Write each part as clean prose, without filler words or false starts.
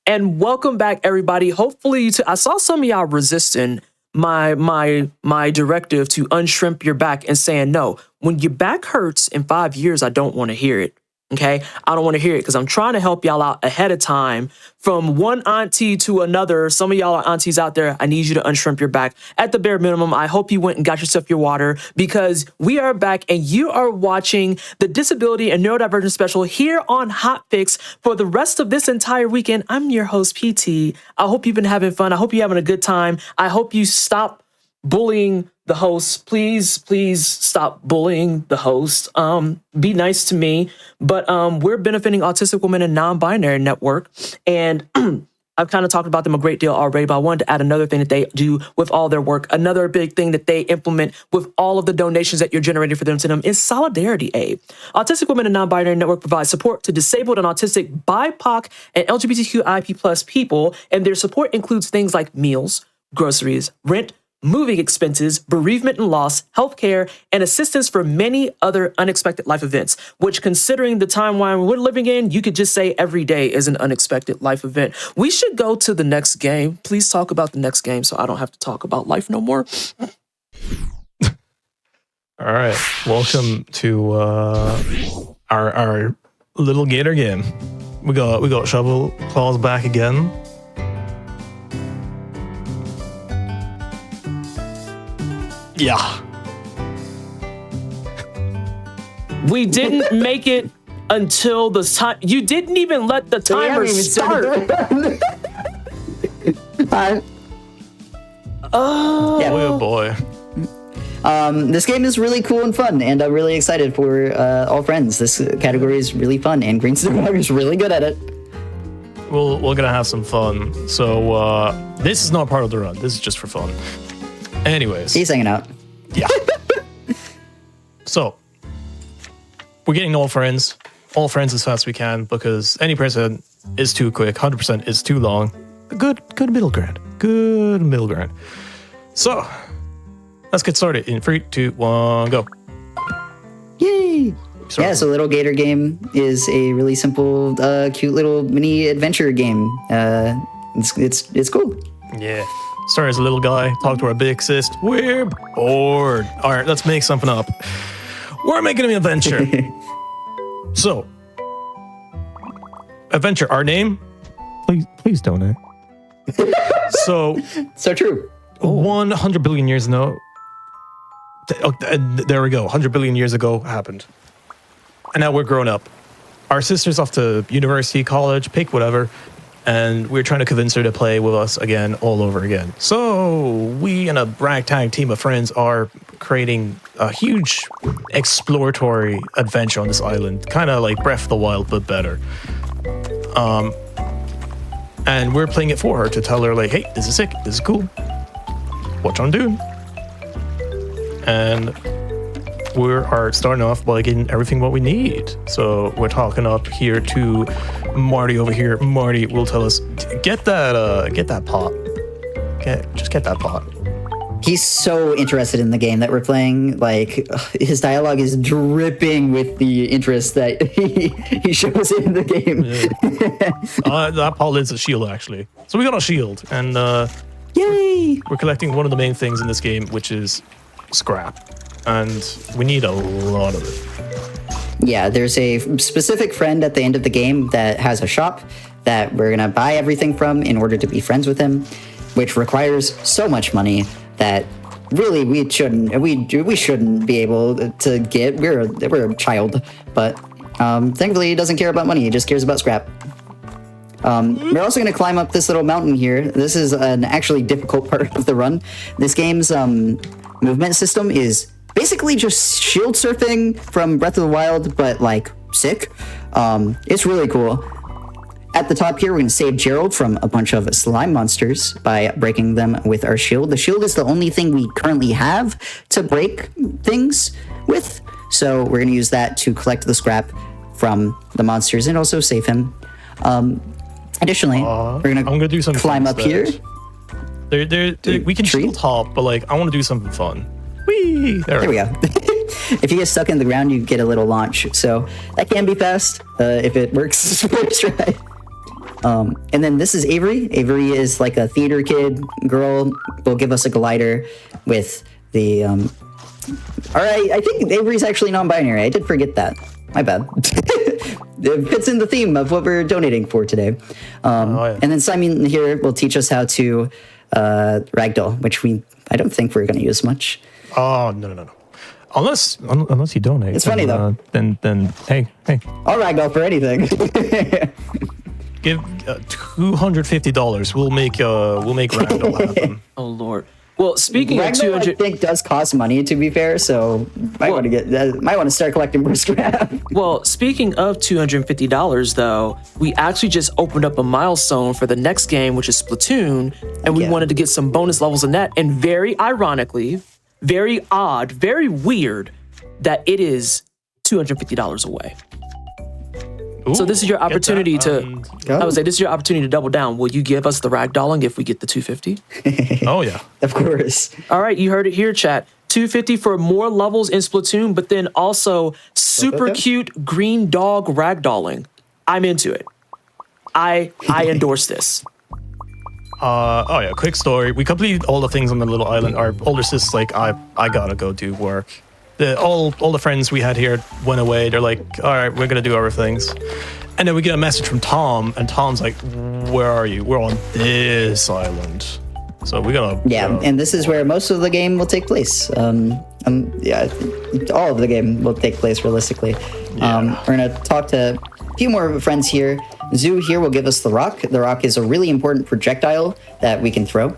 And welcome back, everybody. Hopefully, I saw some of y'all resisting my directive to unshrimp your back and saying, no, when your back hurts in 5 years, I don't want to hear it. Okay, I don't want to hear it because I'm trying to help y'all out ahead of time from one auntie to another. Some of y'all are aunties out there. I need you to unshrimp your back at the bare minimum. I hope you went and got yourself your water because we are back and you are watching the Disability and Neurodivergence special here on Hotfix for the rest of this entire weekend. I'm your host, PT. I hope you've been having fun. I hope you're having a good time. I hope you stop bullying the host. Please stop bullying the host. Be nice to me. But we're benefiting Autistic Women and Nonbinary Network. And I've kind of talked about them a great deal already, but I wanted to add another thing that they do with all their work. Another big thing that they implement with all of the donations that you're generating for them to them is Solidarity Aid. Autistic Women and Nonbinary Network provides support to disabled and autistic, BIPOC, and LGBTQIP+ people. And their support includes things like meals, groceries, rent, moving expenses, bereavement and loss, healthcare, and assistance for many other unexpected life events, which considering the timeline we're living in, you could just say every day is an unexpected life event. We should go to the next game. Please talk about the next game so I don't have to talk about life no more. All right. Welcome to our Lil Gator game. We got Shovel Claws back again. Yeah. We didn't make it until the time. You didn't even let the timer start. Oh boy. This game is really cool and fun, and I'm really excited for all friends. This category is really fun, and GreenSnowDog is really good at it. We're gonna have some fun. So this is not part of the run. This is just for fun. Anyways. He's hanging out. Yeah. So, we're getting all friends as fast as we can because any percent is too quick, 100% is too long. Good middle ground. Good middle ground. So, let's get started in 3, 2, 1, go. Yay! Yeah, so Lil Gator game is a really simple, cute little mini adventure game. It's cool. Yeah. Start as a little guy, talk to our big sis. We're bored. All right, let's make something up. We're making an adventure. So, adventure, our name? Please donate. So true. 100 billion years ago. There we go. 100 billion years ago happened. And now we're grown up. Our sister's off to university, college, pick whatever. And we're trying to convince her to play with us again, all over again. So we and a ragtag team of friends are creating a huge exploratory adventure on this island, kind of like Breath of the Wild, but better. And we're playing it for her to tell her, like, hey, this is sick, this is cool. What you want to do? And we are starting off by getting everything what we need. So we're talking up here to Marty over here. Marty will tell us, get that pot. Just get that pot. He's so interested in the game that we're playing. Like, his dialogue is dripping with the interest that he shows in the game. Yeah. That pot is a shield, actually. So we got a shield, and yay! We're collecting one of the main things in this game, which is scrap. And we need a lot of it. Yeah, there's a specific friend at the end of the game that has a shop that we're gonna buy everything from in order to be friends with him, which requires so much money that really we shouldn't be able to get. We're a child, but thankfully he doesn't care about money. He just cares about scrap. We're also going to climb up this little mountain here. This is an actually difficult part of the run. This game's movement system is basically just shield surfing from Breath of the Wild, but like sick. It's really cool. At the top here, we're going to save Gerald from a bunch of slime monsters by breaking them with our shield. The shield is the only thing we currently have to break things with, so we're going to use that to collect the scrap from the monsters and also save him. Additionally, we're going to do some climb up here. We can shield hop, but like I want to do something fun. Whee! There we go. If you get stuck in the ground, you get a little launch, so that can be fast if it works first try. And then this is Avery. Avery is like a theater kid girl. Will give us a glider with the. All right, I think Avery's actually non-binary. I did forget that. My bad. It fits in the theme of what we're donating for today. And then Simon here will teach us how to ragdoll, which I don't think we're going to use much. Oh, no. Unless you donate. It's funny though. Then hey. I'll ragdoll for anything. Give $250. We'll make ragdoll happen. Oh Lord. Well, speaking of Ragdoll, 200, I think does cost money. To be fair, so might want to start collecting more scrap. well, speaking of $250 though, we actually just opened up a milestone for the next game, which is Splatoon, and we wanted to get some bonus levels in that. And very ironically, very odd, very weird that it is $250 away. Ooh, So this is your opportunity to. I would say this is your opportunity to double down. Will you give us the ragdolling if we get the 250? Oh yeah. Of course. All right, you heard it here, chat. 250 for more levels in Splatoon, but then also super cute green dog ragdolling. I'm into it. I endorse this. Oh yeah, quick story. We completed all the things on the little island. Our older sister's like, I gotta go do work. All the friends we had here went away. They're like, all right, we're gonna do our things. And then we get a message from Tom, and Tom's like, where are you? We're on this island. So we're gonna and this is where most of the game will take place. All of the game will take place realistically. We're gonna talk to a few more friends here. Zoo here will give us the rock. The rock is a really important projectile that we can throw.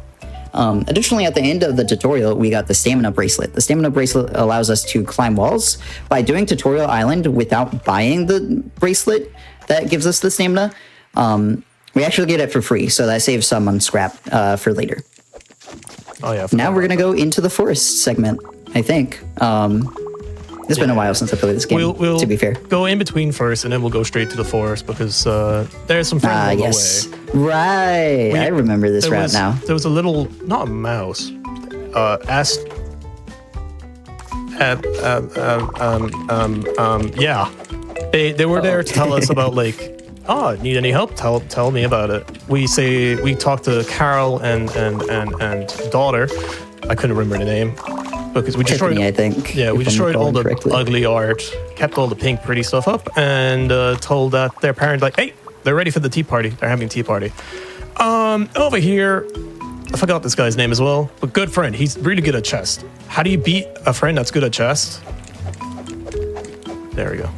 Additionally, at the end of the tutorial, we got the stamina bracelet. The stamina bracelet allows us to climb walls. By doing Tutorial Island without buying the bracelet that gives us the stamina, we actually get it for free. So that saves some on scrap for later. Oh yeah. Now we're going to go into the forest segment, I think. It's been a while since I played this game, we'll to be fair. Go in between first, and then we'll go straight to the forest because there's some friends on the way. Right. I remember this route now. There was a little, not a mouse, yeah. They were there to tell us about like, need any help? Tell me about it. We talked to Carol and daughter. I couldn't remember the name. Because we destroyed, Tiffany, I think. Yeah, we destroyed all the ugly art, kept all the pink pretty stuff up, and told that their parent like, hey, they're ready for the tea party. They're having tea party. Over here, I forgot this guy's name as well, but good friend. He's really good at chess. How do you beat a friend that's good at chess? There we go.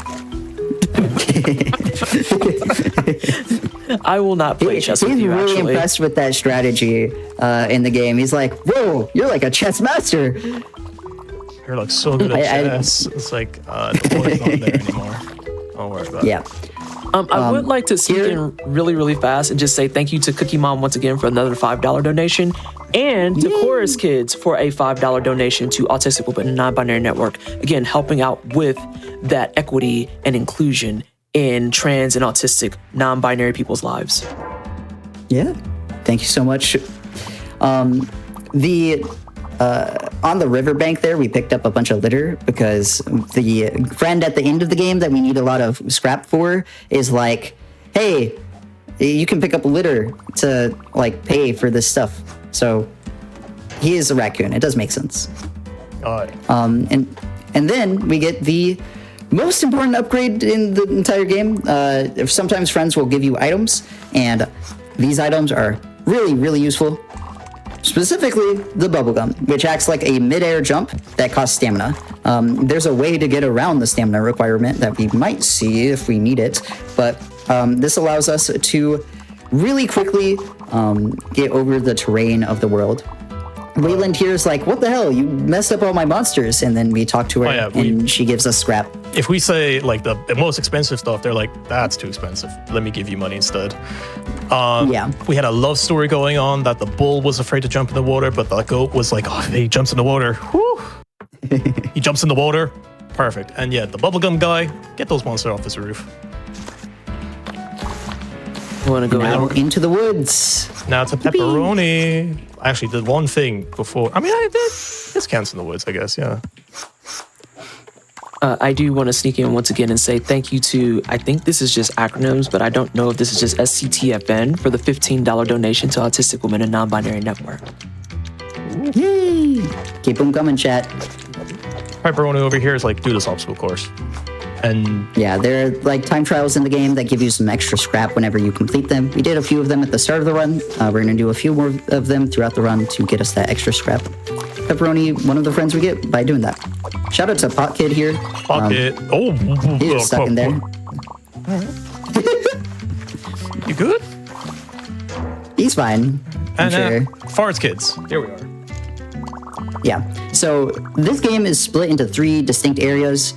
I will not play chess with you, He's really actually. impressed with that strategy in the game. He's like, whoa, you're like a chess master. You're like so good at chess. It's like, the board's not there anymore. Don't worry about it. I would like to sneak in really, really fast and just say thank you to Cookie Mom once again for another $5 donation, and to Chorus Kids for a $5 donation to Autistic People and Non-Binary Network. Again, helping out with that equity and inclusion in trans and autistic non-binary people's lives. Yeah, thank you so much. On the riverbank there, we picked up a bunch of litter because the friend at the end of the game that we need a lot of scrap for is like, hey, you can pick up litter to like pay for this stuff. So he is a raccoon. It does make sense. And then we get the most important upgrade in the entire game. Sometimes friends will give you items, and these items are really, really useful. Specifically, the bubblegum, which acts like a mid-air jump that costs stamina. There's a way to get around the stamina requirement that we might see if we need it, but this allows us to really quickly get over the terrain of the world. Wayland here is like, what the hell? You messed up all my monsters. And then we talk to her, and she gives us scrap. If we say like the most expensive stuff, they're like, that's too expensive. Let me give you money instead. We had a love story going on that the bull was afraid to jump in the water, but the goat was like, oh, he jumps in the water. Whew. He jumps in the water. Perfect. And yeah, the bubblegum guy, get those monsters off his roof. Want to go now into the woods. Now to pepperoni. I actually did one thing before. I mean, I did. This counts in the woods, I guess. Yeah. I do want to sneak in once again and say thank you to, I think this is just acronyms, but I don't know if this is just SCTFN for the $15 donation to Autistic Women and Nonbinary Network. Yay! Keep them coming, chat. Pepperoni over here is like, do this obstacle course. And Yeah, there are like time trials in the game that give you some extra scrap whenever you complete them. We did a few of them at the start of the run. We're going to do a few more of them throughout the run to get us that extra scrap. Pepperoni, one of the friends we get by doing that. Shout out to Pot Kid here. pocket. He's just stuck in there. You good? He's fine. I'm And sure. Forest Kids. Here we are. Yeah. So this game is split into 3 distinct areas.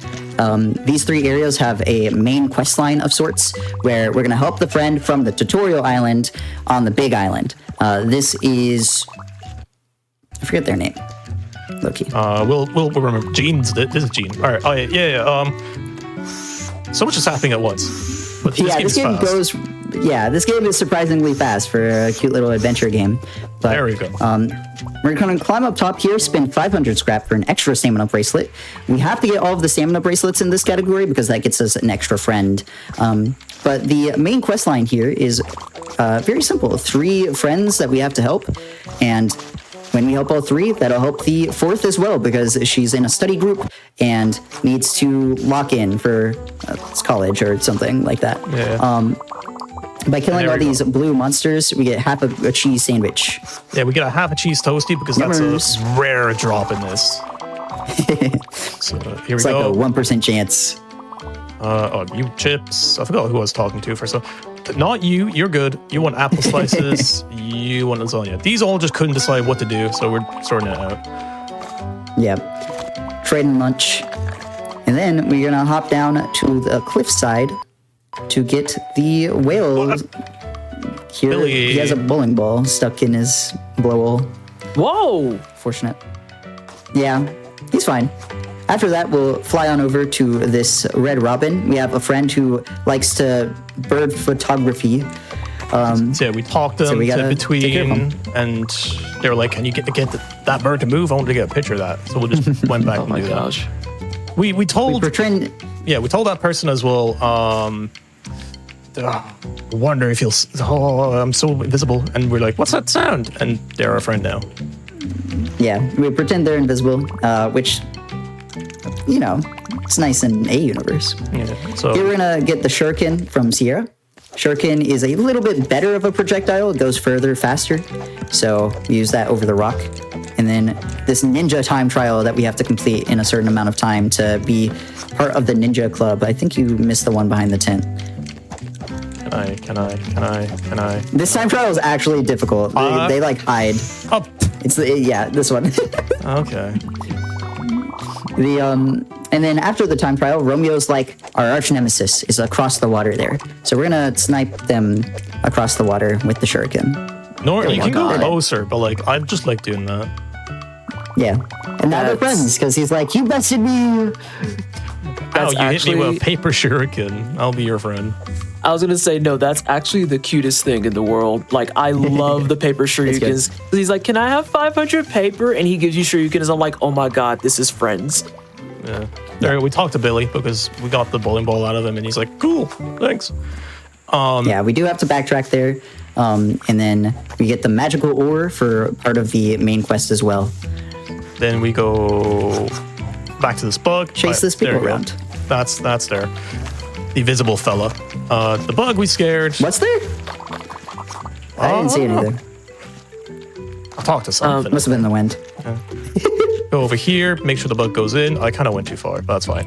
These 3 areas have a main quest line of sorts where we're going to help the friend from the tutorial island on the big island. This is... I forget their name. Loki. We'll remember. Gene's. This is Gene. All right. Oh yeah. So much is happening at once. But this game is fast. This game is surprisingly fast for a cute little adventure game. But, There we go. We're going to climb up top here, spend 500 scrap for an extra stamina bracelet. We have to get all of the stamina bracelets in this category because that gets us an extra friend. But the main quest line here is very simple. 3 friends that we have to help. And when we help all 3, that'll help the 4th as well because she's in a study group and needs to lock in for college or something like that. Yeah. By killing There all we go. these blue monsters, we get half a cheese sandwich. Yeah, we get a half a cheese toasty because Yummers. that's a rare drop in this. So here we It's like go. a 1% chance. You chips. I forgot who I was talking to for so. Not you. You're good. You want apple slices. You want lasagna. These all just couldn't decide what to do, so we're sorting it out. Yeah. Trading lunch. And then we're going to hop down to the cliffside to get the whale. Here, Billy. he has a bowling ball stuck in his blowhole. Whoa! Fortunate. Yeah, he's fine. After that, we'll fly on over to this red robin. We have a friend who likes to bird photography. So yeah, we talked them we to gotta take care of between, and they were like, "Can you get that bird to move? I want to get a picture of that." So we just went back Oh and my do gosh. that. We told Pretend. yeah, we told that person as well. Wonder if I'm so invisible, and we're like, "What's that sound?" And they're our friend now. Yeah, we pretend they're invisible, which, you know, it's nice in a universe. Yeah. So Here we're gonna get the shuriken from Sierra. Shuriken is a little bit better of a projectile. It goes further, faster. So we use that over the rock. And then this ninja time trial that we have to complete in a certain amount of time to be part of the ninja club. I think you missed the one behind the tent. Can I? This time trial is actually difficult. They like hide. Oh, It's this one. okay. And then after the time trial, Romeo's like our arch nemesis is across the water there. So we're gonna snipe them across the water with the shuriken. You can go God. closer, but like I just like doing that. Yeah. And now they're That's- friends because he's like, you bested me. Oh, you hit me with actually- a paper shuriken. I'll be your friend. I was gonna say no. That's actually the cutest thing in the world. Like I love the paper shurikens. He's like, "Can I have 500 paper?" And he gives you shurikens. I'm like, "Oh my god, this is friends." Yeah. There, we talked to Billy because we got the bowling ball out of him, and he's like, "Cool, thanks." Yeah, we do have to backtrack there. And then we get the magical ore for part of the main quest as well. Then we go back to this bug. Chase this there people we go. around. That's there. The visible fella. The bug we scared. What's there? I didn't see anything. I'll talk to something. Must have been the wind. Go over here. Make sure the bug goes in. I kind of went too far, but that's fine.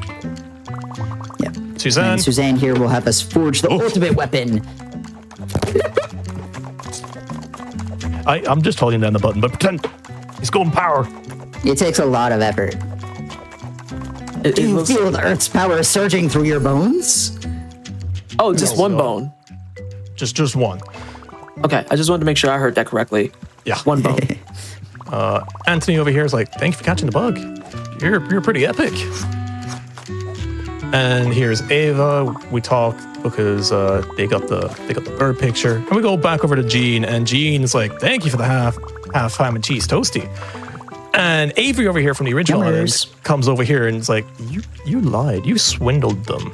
Yeah. Suzanne. And Suzanne here will have us forge the ultimate weapon. I'm just holding down the button, but pretend he's going power. It takes a lot of effort. It Do you looks- feel the Earth's power surging through your bones? oh, just No. one bone. Just one. Okay, I just wanted to make sure I heard that correctly. Yeah. One bone. Anthony over here is like, "Thank you for catching the bug. You're pretty epic." And here's Ava. We talk because they got the bird picture, and we go back over to Gene, and Gene is like, "Thank you for the half ham and cheese toasty." And Avery over here from the original Numbers. island comes over here and is like, you lied. You swindled them.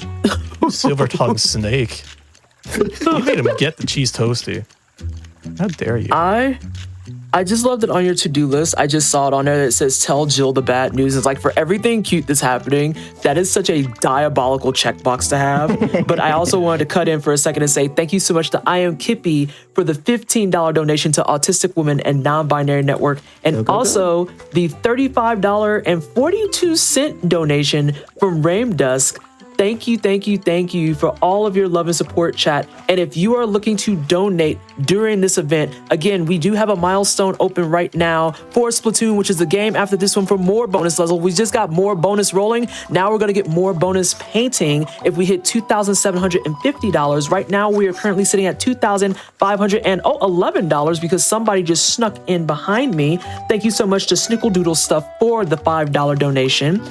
Silver-tongued snake. You made him get the cheese toasty. How dare you? I just loved it on your to-do list. I just saw it on there that says, tell Jill the bad news. It's like, for everything cute that's happening, that is such a diabolical checkbox to have. But I also wanted to cut in for a second and say thank you so much to I Am Kippy for the $15 donation to Autistic Women and Non-Binary Network. And also the $35.42 donation from Rain Dusk. Thank you for all of your love and support, chat. And if you are looking to donate during this event, again, we do have a milestone open right now for Splatoon, which is the game after this one, for more bonus levels. We just got more bonus rolling. Now we're going to get more bonus painting if we hit $2,750. Right now, we are currently sitting at $2,511 because somebody just snuck in behind me. Thank you so much to Snickle Doodle Stuff for the $5 donation.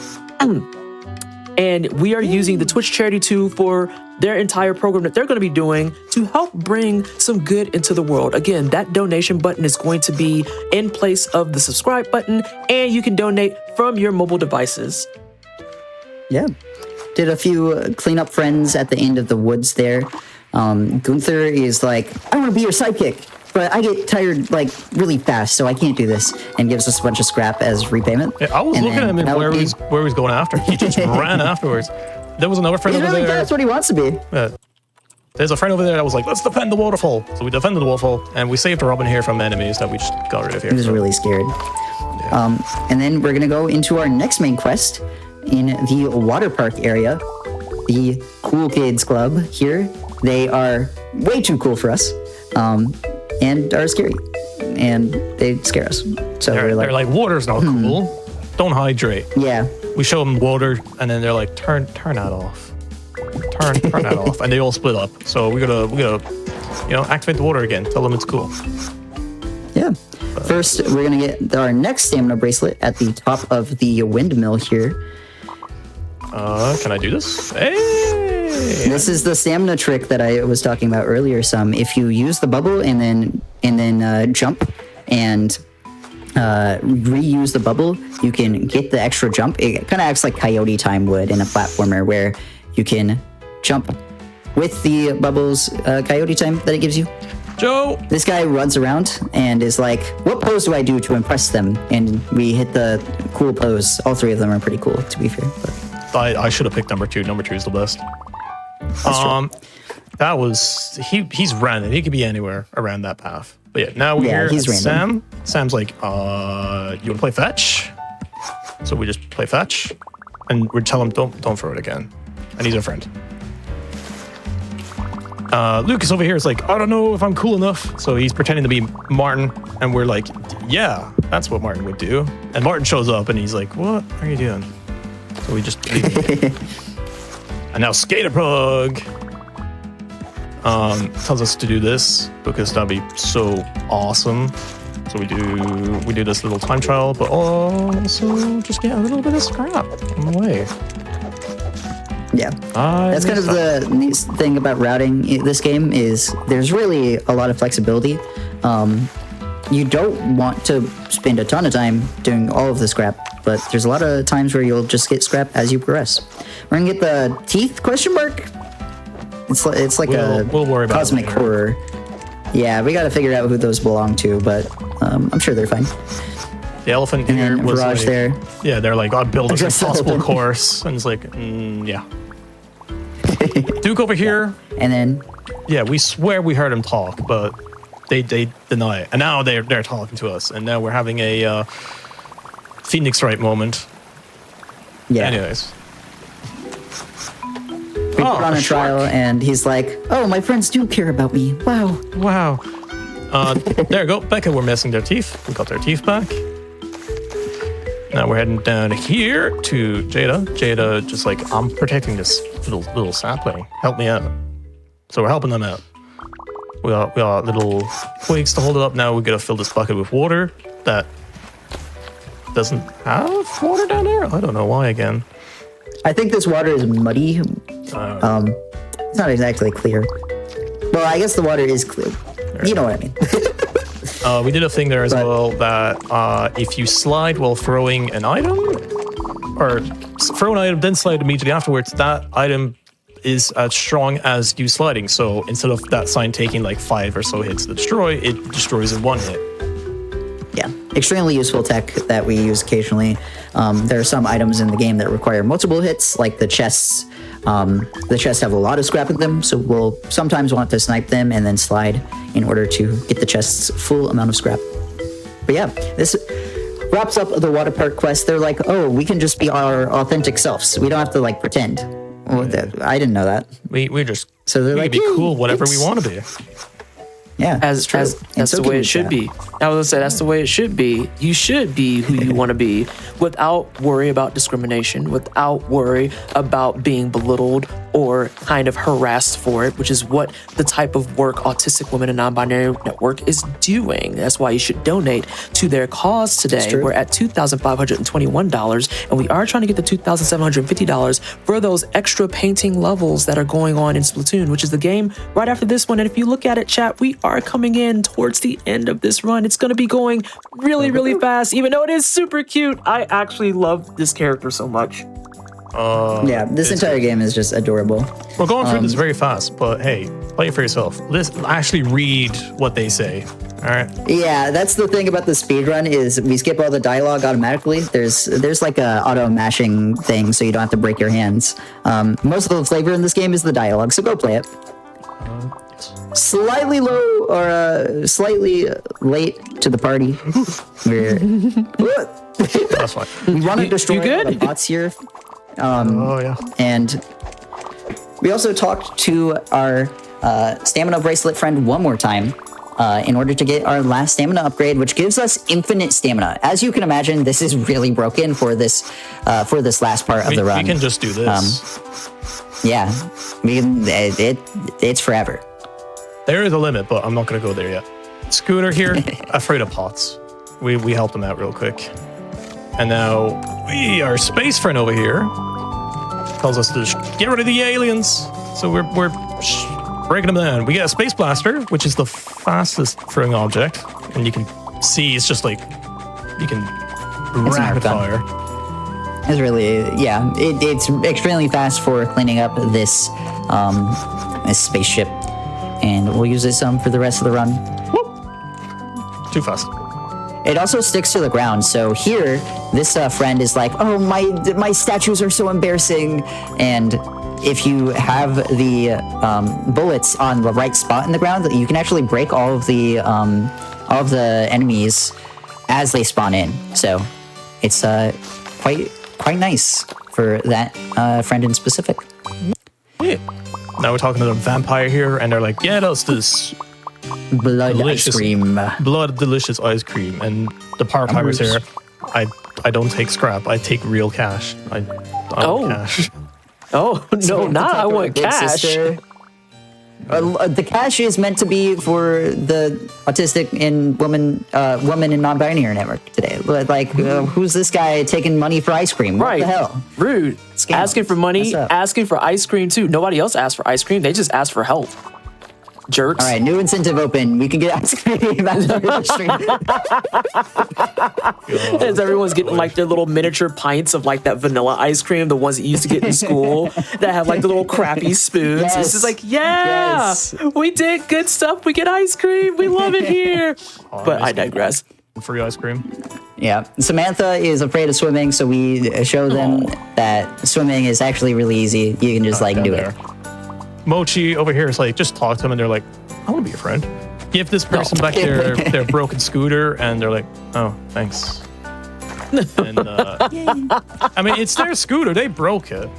And we are using the Twitch charity too for their entire program that they're going to be doing to help bring some good into the world. Again, that donation button is going to be in place of the subscribe button, and you can donate from your mobile devices. Yeah. Did a few cleanup friends at the end of the woods there. Gunther is like, I want to be your sidekick, but I get tired like really fast, so I can't do this, and gives us a bunch of scrap as repayment. Yeah, I was looking at him and where he was going after. He just ran afterwards. There was another friend He's over really there. That's what he wants to be. There's a friend over there that was like, let's defend the waterfall. So we defended the waterfall, and we saved Robin here from enemies that we just got rid of here. He was really scared. Yeah. And then we're gonna go into our next main quest in the water park area. The Cool Kids Club here. They are way too cool for us. And are scary, and they scare us. So they're like, water's not cool. Don't hydrate. Yeah. We show them water, and then they're like, turn that off. Turn that off, and they all split up. So we gotta, activate the water again. Tell them it's cool. Yeah. First, we're gonna get our next stamina bracelet at the top of the windmill here. Can I do this? Hey. This is the stamina trick that I was talking about earlier. If you use the bubble and then jump and reuse the bubble, you can get the extra jump. It kind of acts like Coyote Time would in a platformer, where you can jump with the bubbles Coyote Time that it gives you. Joe! This guy runs around and is like, what pose do I do to impress them? And we hit the cool pose. All three of them are pretty cool, to be fair. But I should have picked number 2. Number 2 is the best. That was he's random. He could be anywhere around that path. But yeah, now we're here he's at random. Sam's like, you want to play fetch? So we just play fetch, and we tell him don't throw it again. And he's our friend. Lucas over here is like, I don't know if I'm cool enough. So he's pretending to be Martin, and we're like, yeah, that's what Martin would do. And Martin shows up, and he's like, what are you doing? So we just and now Skaterpug tells us to do this because that'd be so awesome. So we do this little time trial, but also just get a little bit of scrap on the way. Yeah, that's kind of the neat thing about routing this game is there's really a lot of flexibility. You don't want to spend a ton of time doing all of the scrap, but there's a lot of times where you'll just get scrap as you progress. We're gonna get the teeth question mark. It's like we'll worry about cosmic horror. Yeah, we got to figure out who those belong to, but I'm sure they're fine. The elephant and here then was Virage like, there. Yeah, they're like, God, build an Address the impossible elephant. course, and it's like, yeah. Duke over here. And then Yeah, we swear we heard him talk, but they deny it, and now they're talking to us, and now we're having a Phoenix Wright moment. yeah, Anyways. we put on a trial, and he's like, "Oh, my friends do care about me. Wow." Wow. There we go. Becca were missing their teeth. We got their teeth back. Now we're heading down here to Jada. Jada just like, I'm protecting this little sapling. Help me out. So we're helping them out. We got little twigs to hold it up. Now we gotta fill this bucket with water that doesn't have water down there. I don't know why again. I think this water is muddy. It's not exactly clear. Well, I guess the water is clear. You know what I mean. We did a thing there as well that if you slide while throwing an item, or throw an item, then slide immediately afterwards, that item is as strong as you sliding. So instead of that sign taking like 5 or so hits to destroy, it destroys in 1 hit. Yeah, extremely useful tech that we use occasionally. There are some items in the game that require multiple hits, like the chests. The chests have a lot of scrap in them, so we'll sometimes want to snipe them and then slide in order to get the chest's full amount of scrap. But yeah, this wraps up the water park quest. They're like, oh, we can just be our authentic selves. We don't have to like pretend. Well, I didn't know that. We just So they're we like, can be "Yeah, cool whatever we it's- want to be. Yeah, As And that's so the can way we, it should chat. be. I was gonna say that's the way it should be. You should be who you want to be without worry about discrimination, without worry about being belittled or kind of harassed for it, which is what the type of work Autistic Women and Non-Binary Network is doing. That's why you should donate to their cause today. true. We're at $2,521, and we are trying to get the $2,750 for those extra painting levels that are going on in Splatoon, which is the game right after this one. And if you look at it, chat, we are coming in towards the end of this run. It's going to be going really, really fast, even though it is super cute. I actually love this character so much. Yeah, this entire game is just adorable. We're going through this very fast, but hey, play it for yourself. Listen, actually read what they say. All right. Yeah, that's the thing about the speedrun is we skip all the dialogue automatically. There's like a auto mashing thing, so you don't have to break your hands. Most of the flavor in this game is the dialogue, so go play it. Slightly low or slightly late to the party. That's fine. We want to destroy you good? all the bots here. Oh yeah. And we also talked to our stamina bracelet friend one more time in order to get our last stamina upgrade, which gives us infinite stamina. As you can imagine, this is really broken for this last part of the run. We can just do this. Yeah, it's forever. There is a limit, but I'm not going to go there yet. Scooter here, afraid of pots. We helped him out real quick. And now our space friend over here tells us to get rid of the aliens. So we're breaking them down. We get a space blaster, which is the fastest throwing object. And you can see it's just like, you can It's an rapid air gun. fire. It's really, yeah, it's extremely fast for cleaning up this spaceship. And we'll use this for the rest of the run. Too fast. It also sticks to the ground. So here, this friend is like, oh, my statues are so embarrassing. And if you have the bullets on the right spot in the ground, you can actually break all of the enemies as they spawn in. So it's quite nice for that friend in specific. Yeah. Now we're talking to the vampire here, and they're like, get us this Blood delicious ice cream. blood delicious ice cream. And the power pirates here, I don't take scrap, I take real cash. I want cash. Oh, no, not I want Big cash. sister. The cash is meant to be for the autistic and woman and non-binary network today. Like, who's this guy taking money for ice cream? What Right. the hell? Rude. Scam. Asking for money, What's up? asking for ice cream too. Nobody else asked for ice cream. They just asked for help. Jerks. All right, new incentive open. We can get ice cream after the stream. As everyone's getting like their little miniature pints of like that vanilla ice cream, the ones that you used to get in school that have like the little crappy spoons. Yes. It's just like, yeah, Yes. we did good stuff. We get ice cream. We love it here. But I digress. Free ice cream. Yeah, Samantha is afraid of swimming, so we show them that swimming is actually really easy. You can just like Down do there. it. Mochi over here is like, just talk to them, and they're like, I want to be your friend. Give this person back their broken scooter, and they're like, oh, thanks. And I mean, it's their scooter. They broke it.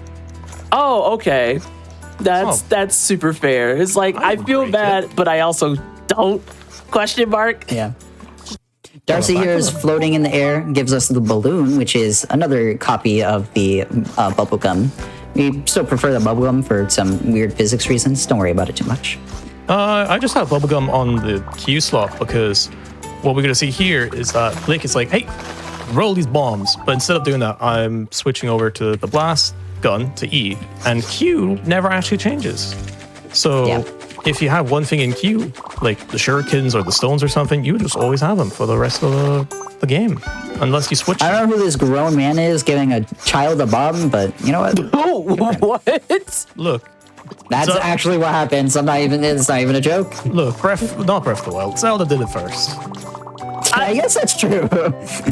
Oh, okay. That's super fair. It's like I feel break bad, but I also don't. Question mark. Yeah. Darcy here is floating in the air, gives us the balloon, which is another copy of the bubblegum. We still prefer the bubblegum for some weird physics reasons. Don't worry about it too much. I just have bubblegum on the Q slot because what we're going to see here is that Blake is like, hey, roll these bombs. But instead of doing that, I'm switching over to the blast gun, to E, and Q never actually changes. So Yeah. if you have one thing in queue, like the shurikens or the stones or something, you just always have them for the rest of the game, unless you switch. I don't know who this grown man is giving a child a bomb, but you know what? Oh, what? Look, That's So- actually what happens. It's not even a joke. look, not Breath of the Wild. Zelda did it first. I guess that's true.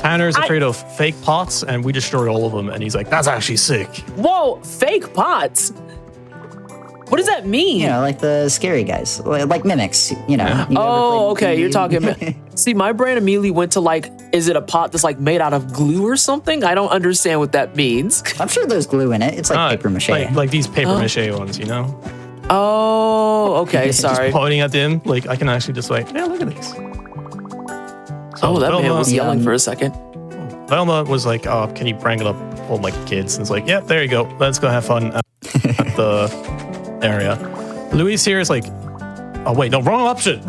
Tanner's afraid of fake pots, and we destroyed all of them. And he's like, "That's actually sick." Whoa, fake pots. What does that mean? You know, like the scary guys, like mimics. You know. You ever Oh, played okay. You're D&D? talking. See, my brain immediately went to like, is it a pot that's like made out of glue or something? I don't understand what that means. I'm sure there's glue in it. It's like paper mache. like these paper mache ones, you know. Oh, okay. Just Sorry. pointing at them, like I can actually just like, yeah, look at these. Oh, that man Velma- was yelling for a second. Velma was like, "Oh, can you prank up all my kids?" And it's like, "Yep, there you go. Let's go have fun at the area." Luis here is like, "Oh wait, no, wrong option."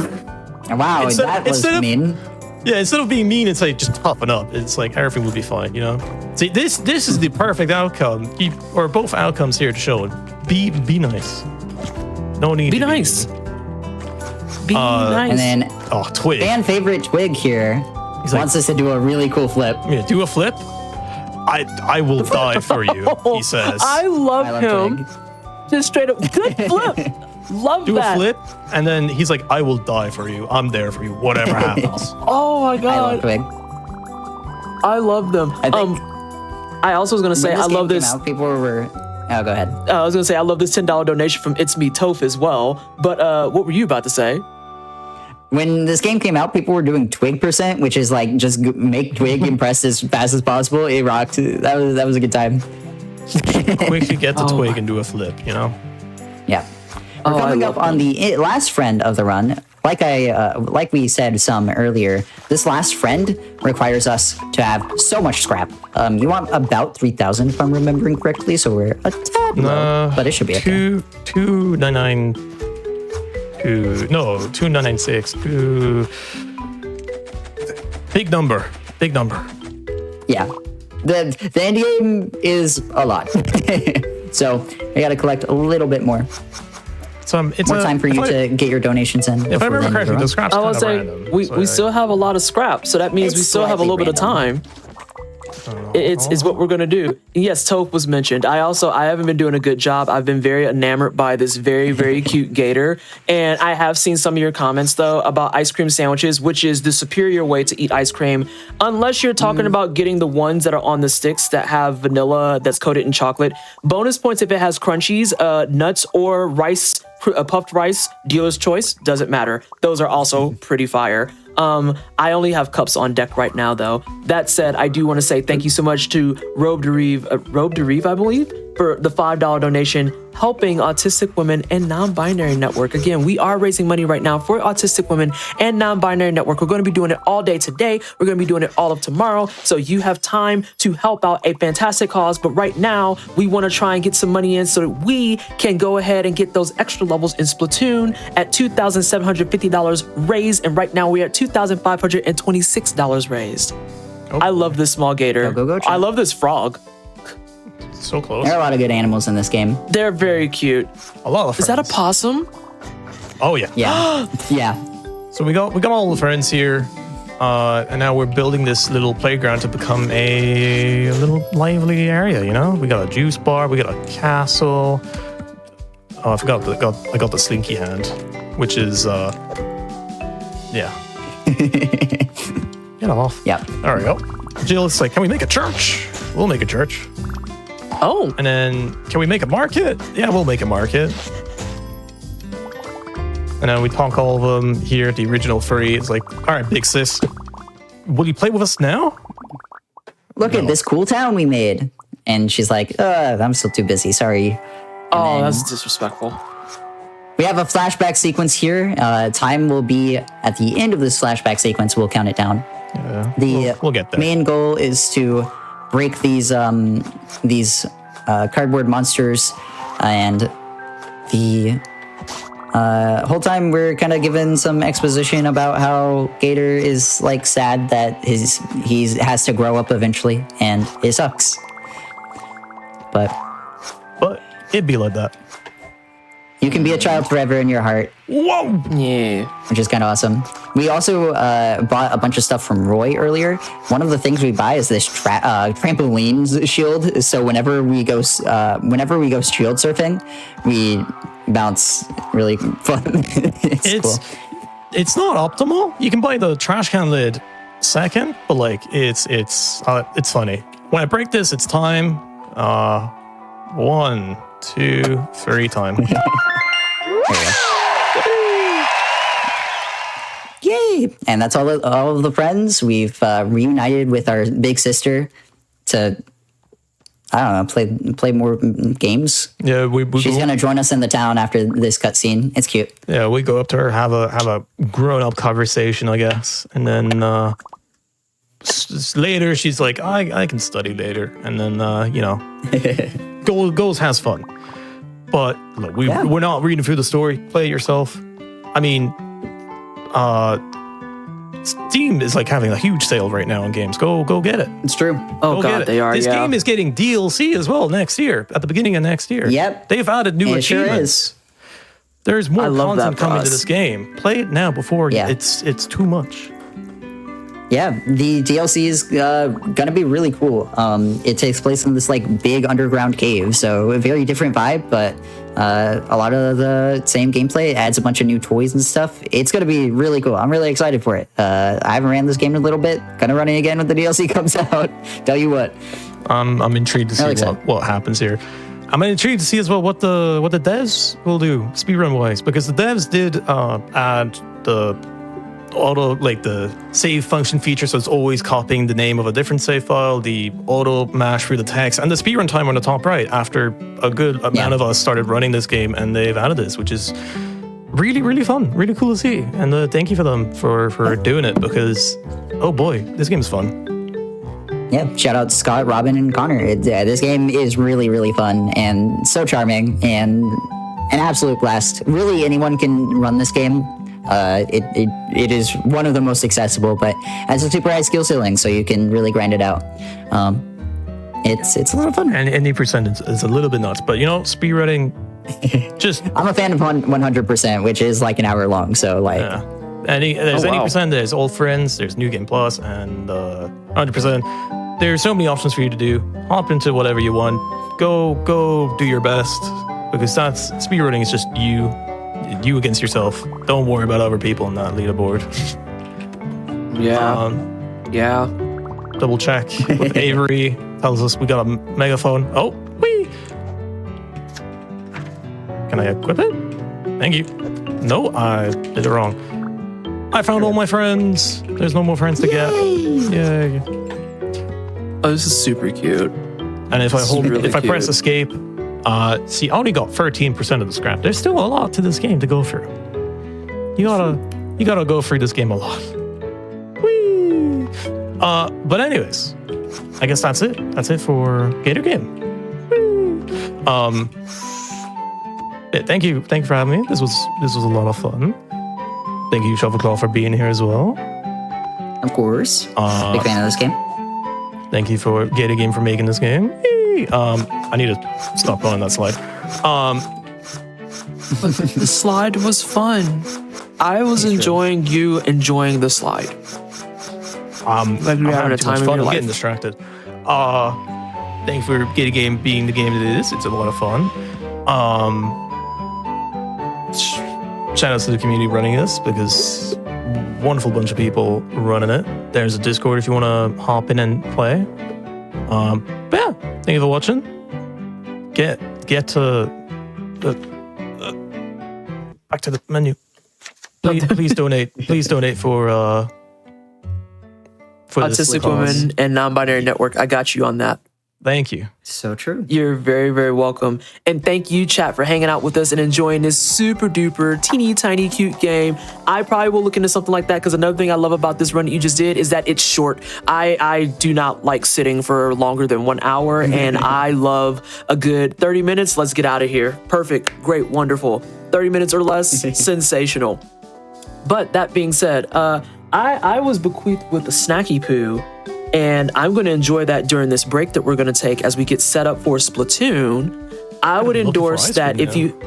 Wow, Instead- that was instead of- mean. Yeah, instead of being mean, it's like just toughen up. It's like everything will be fine, you know. See, this is the perfect outcome, or both outcomes here to show it. Be nice. No need. Be to nice. Be nice. And then Oh, Twig. fan favorite Twig here like- wants us to do a really cool flip. Yeah, do a flip. I will die for you. He says. I love I love him. Twig. Just straight up. Good flip. Love Do that. a flip, and then he's like, "I will die for you. I'm there for you. Whatever happens." Oh my I love god. Twig. I love them. I think I also was gonna say when I this love game this. came out, people were. Oh, go ahead. I was gonna say I love this $10 donation from It's Me Toph as well. But what were you about to say? When this game came out, people were doing Twig percent, which is like just make Twig impressed as fast as possible. It rocked. That was a good time. Quickly get the Oh twig my- and do a flip, you know. Yeah. We're Oh, I coming love up on the last friend of the run. Like we said some earlier, this last friend requires us to have so much scrap. You want about 3,000 if I'm remembering correctly, so we're a tad low, but it should be okay. 2,996. Big number. Yeah. The end game is a lot. So I gotta collect a little bit more. So it's More time for you to get your donations in. If I remember correctly, the scrap's I kind was of say random. we so, still have a lot of scrap, so that means It's we still have a little slightly bit of time. It's what we're gonna do. Yes, Toph was mentioned. I haven't been doing a good job. I've been very enamored by this very, very cute gator. And I have seen some of your comments though about ice cream sandwiches, which is the superior way to eat ice cream. Unless you're talking about getting the ones that are on the sticks that have vanilla that's coated in chocolate. Bonus points if it has crunchies, nuts, or rice, puffed rice, dealer's choice, doesn't matter. Those are also pretty fire. I only have cups on deck right now, though. That said, I do want to say thank you so much to Robe de Reeve, I believe, for the $5 donation, helping Autistic Women and Non-Binary Network. Again, we are raising money right now for Autistic Women and Non-Binary Network. We're going to be doing it all day today. We're going to be doing it all of tomorrow. So you have time to help out a fantastic cause. But right now, we want to try and get some money in so that we can go ahead and get those extra levels in Splatoon at $2,750 raised. And right now, we're at $2,526 raised. I love this small gator. Go, I love this frog. So close. There are a lot of good animals in this game. They're very cute. A lot of friends. Is that a possum? Oh yeah. Yeah. Yeah. So we got all the friends here, and now we're building this little playground to become a little lively area. You know, we got a juice bar, we got a castle. Oh, I forgot. I got the slinky hand, which is yeah. Get off. Yep. There we go. Jill's like, can we make a church? We'll make a church. Oh, And then, can we make a market? Yeah, we'll make a market. And then we talk all of them here, the original three. It's like, all right, big sis, will you play with us now? Look at this cool town we made. And she's like, I'm still too busy. Sorry. oh, then- that's disrespectful. We have a flashback sequence here. Time will be at the end of this flashback sequence. We'll count it down. Yeah, The we'll get there. main goal is to break these cardboard monsters, and the whole time we're kind of given some exposition about how Gator is like sad that he has to grow up eventually, and it sucks. But But it'd be like that. You can be a child forever in your heart, Whoa! Yeah. which is kind of awesome. We also bought a bunch of stuff from Roy earlier. One of the things we buy is this trampoline shield. So whenever we go shield surfing, we bounce really fun. it's cool. It's not optimal. You can buy the trash can lid second, but like it's funny. When I break this, it's time. 1, 2, 3 time. Yay! And that's all of the friends. We've reunited with our big sister to, I don't know, play more games. Yeah, She's gonna join us in the town after this cutscene. It's cute. Yeah, we go up to her, have a grown-up conversation, I guess, and then later she's like, I can study later, and then goes has fun. But look, we're not reading through the story. Play it yourself. I mean, Steam is like having a huge sale right now on games. Go get it. It's true. Oh, Go God, get it. they are, This yeah. game is getting DLC as well next year, at the beginning of next year. Yep. They've added new It sure achievements. is. There's more I love content that coming for to us. this game. Play it now before Yeah. it's too much. Yeah, the DLC is gonna be really cool. It takes place in this like big underground cave, so a very different vibe, but a lot of the same gameplay. It adds a bunch of new toys and stuff. It's gonna be really cool. I'm really excited for it. I haven't ran this game in a little bit. Gonna run it again when the DLC comes out. Tell you what. I'm intrigued to see Really excited. what happens here. I'm intrigued to see as well what the devs will do speedrun wise, because the devs did add the auto, like the save function feature, so it's always copying the name of a different save file, the auto mash through the text, and the speedrun timer on the top right after a good amount of us started running this game, and they've added this, which is really, really fun, really cool to see. And thank you for them for doing it, because oh boy, this game is fun. Yeah, shout out to Scott, Robin, and Connor. This game is really, really fun and so charming and an absolute blast. Really, anyone can run this game. It is one of the most accessible, but has a super high skill ceiling, so you can really grind it out. It's a lot of fun. And any percentage is a little bit nuts, but speedrunning, just I'm a fan of 100%, which is like an hour long. So like, there's Oh, any wow. percent, there's old friends, there's new game plus, and 100%. There's so many options for you to do. Hop into whatever you want. Go do your best, because that's speedrunning is just you against yourself. Don't worry about other people on that leaderboard. Yeah. Yeah. Double check with Avery. Tells us we got a megaphone. Oh, wee! Can I equip it? Thank you. No, I did it wrong. I found all my friends. There's no more friends to get. Yay. Oh, this is super cute. And if I hold, really if I press cute. escape, see, I only got 13% of the scrap. There's still a lot to this game to go through. You gotta go through this game a lot. Whee! But anyways, I guess that's it. That's it for Gator Game. Whee! Yeah, thank you for having me. This was a lot of fun. Thank you, Shovelclaw, for being here as well. of course, big fan of this game. Thank you for Gator Game for making this game. Yay! I need to stop going on that slide. The slide was fun. I was enjoying you enjoying the slide. Like I'm you're having a having too much time of fun. your I'm getting life. distracted. Thank you for Gator Game being the game that it is. It's a lot of fun. Shout out to the community running this, because wonderful bunch of people running it. There's a Discord if you want to hop in and play. But yeah, thank you for watching. Get to back to the menu. Please donate. Please donate for this Autistic cause. Women and Nonbinary Network. I got you on that. Thank you. So true. You're very, very welcome. And thank you, chat, for hanging out with us and enjoying this super duper teeny tiny cute game. I probably will look into something like that, because another thing I love about this run that you just did is that it's short. I do not like sitting for longer than 1 hour, and I love a good 30 minutes. Let's get out of here. Perfect. Great. Wonderful. 30 minutes or less. Sensational. But that being said, I was bequeathed with a snacky poo, and I'm going to enjoy that during this break that we're going to take as we get set up for Splatoon. I would looking for endorse ice that cream if now. you...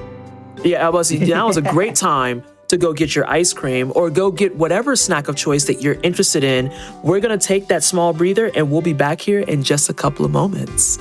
Yeah, that was a great time to go get your ice cream or go get whatever snack of choice that you're interested in. We're going to take that small breather and we'll be back here in just a couple of moments.